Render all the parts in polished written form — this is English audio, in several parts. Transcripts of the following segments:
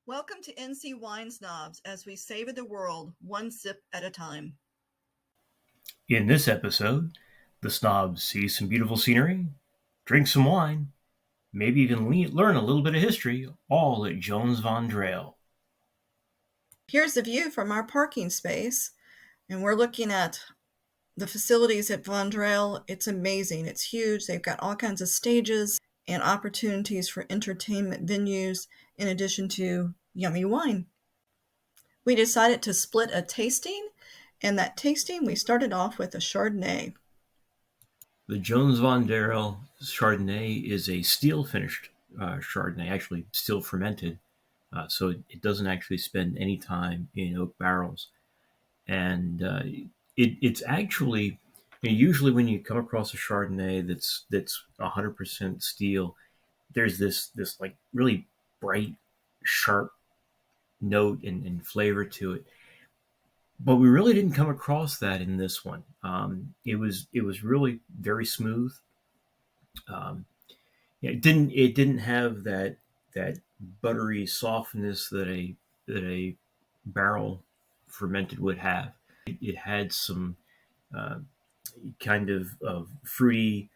Welcome to NC Wine Snobs as we savor the world one sip at a time. In this episode, the snobs see some beautiful scenery, drink some wine, maybe even learn a little bit of history, all at Jones Van Drehle. Here's the view from our parking space, and we're looking at the facilities at Van Drehle. It's amazing. It's huge. They've got all kinds of stages and opportunities for entertainment venues in addition to yummy wine. We decided to split a tasting, and that tasting we started off with a Chardonnay. The Jones Van Drehle Chardonnay is a steel finished Chardonnay, actually steel fermented, so it doesn't actually spend any time in oak barrels. And it's actually, usually when you come across a Chardonnay that's 100% steel, there's this like really bright, sharp note and flavor to it. But we really didn't come across that in this one. It was really very smooth. It didn't have that buttery softness that a barrel fermented would have. It had some kind of fruity,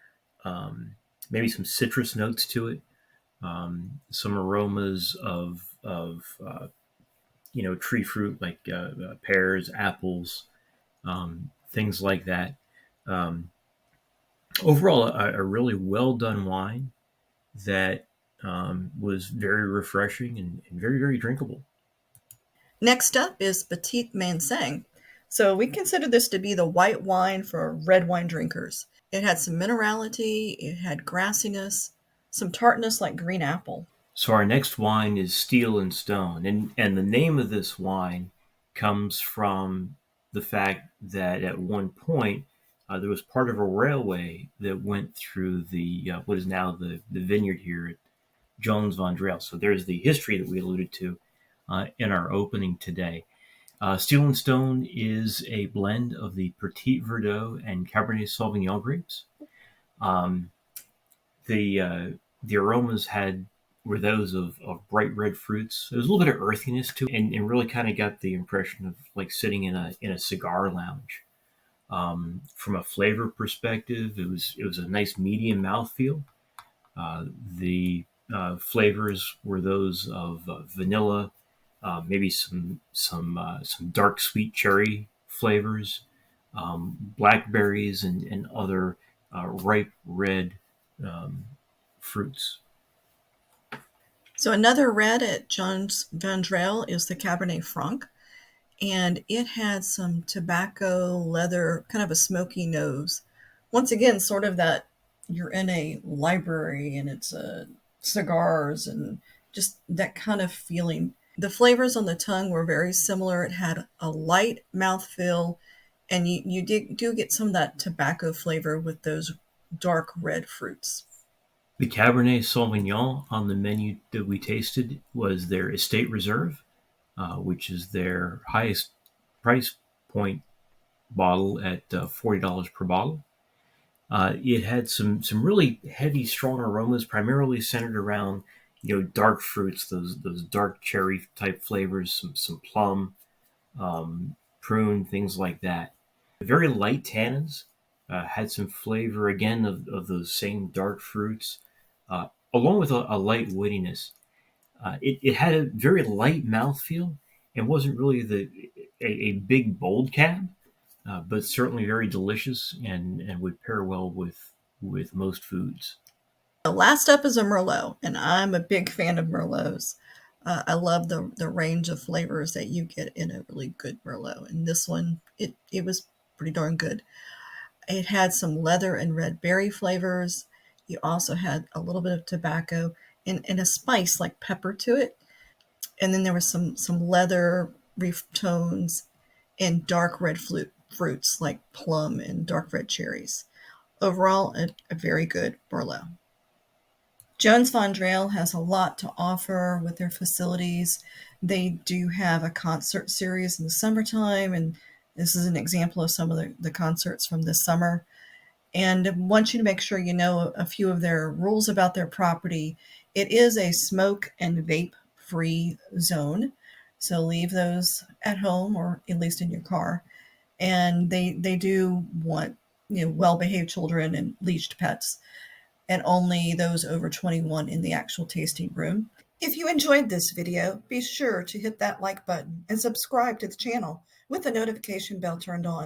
maybe some citrus notes to it, some aromas of tree fruit like pears, apples, things like that. Overall, a really well done wine that was very refreshing and very, very drinkable. Next up is Petit Manseng. So we consider this to be the white wine for red wine drinkers. It had some minerality, it had grassiness, some tartness like green apple. So our next wine is Steel and Stone, and the name of this wine comes from the fact that at one point there was part of a railway that went through the what is now the vineyard here at Jones Van Drehle. So there's the history that we alluded to in our opening today. Steel and Stone is a blend of the Petit Verdot and Cabernet Sauvignon grapes. The aromas were those of bright red fruits. There was a little bit of earthiness to it, and really kind of got the impression of like sitting in a cigar lounge. From a flavor perspective, it was a nice medium mouthfeel. The flavors were those of vanilla, maybe some dark sweet cherry flavors, blackberries, and other ripe red fruits. So another red at Jones Van Drehle is the Cabernet Franc, and it had some tobacco, leather, kind of a smoky nose. Once again, sort of that you're in a library and it's cigars and just that kind of feeling. The flavors on the tongue were very similar. It had a light mouthfeel, and you do get some of that tobacco flavor with those dark red fruits. The Cabernet Sauvignon on the menu that we tasted was their Estate Reserve, which is their highest price point bottle at $40 per bottle. It had some really heavy, strong aromas, primarily centered around dark fruits, those dark cherry type flavors, some plum, prune, things like that. Very light tannins, had some flavor again of those same dark fruits, along with a light woodiness. It had a very light mouthfeel and wasn't really a big bold cab, but certainly very delicious and would pair well with most foods. Last up is a Merlot, and I'm a big fan of Merlots. I love the range of flavors that you get in a really good Merlot. And this one, it was pretty darn good. It had some leather and red berry flavors. You also had a little bit of tobacco and a spice like pepper to it. And then there was some leather reef tones and dark red fruits like plum and dark red cherries. Overall, a very good Merlot. Jones Van Drehle has a lot to offer with their facilities. They do have a concert series in the summertime, and this is an example of some of the concerts from this summer. And I want you to make sure you know a few of their rules about their property. It is a smoke and vape free zone. So leave those at home or at least in your car. And they do want, well-behaved children and leashed pets, and only those over 21 in the actual tasting room. If you enjoyed this video, be sure to hit that like button and subscribe to the channel with the notification bell turned on.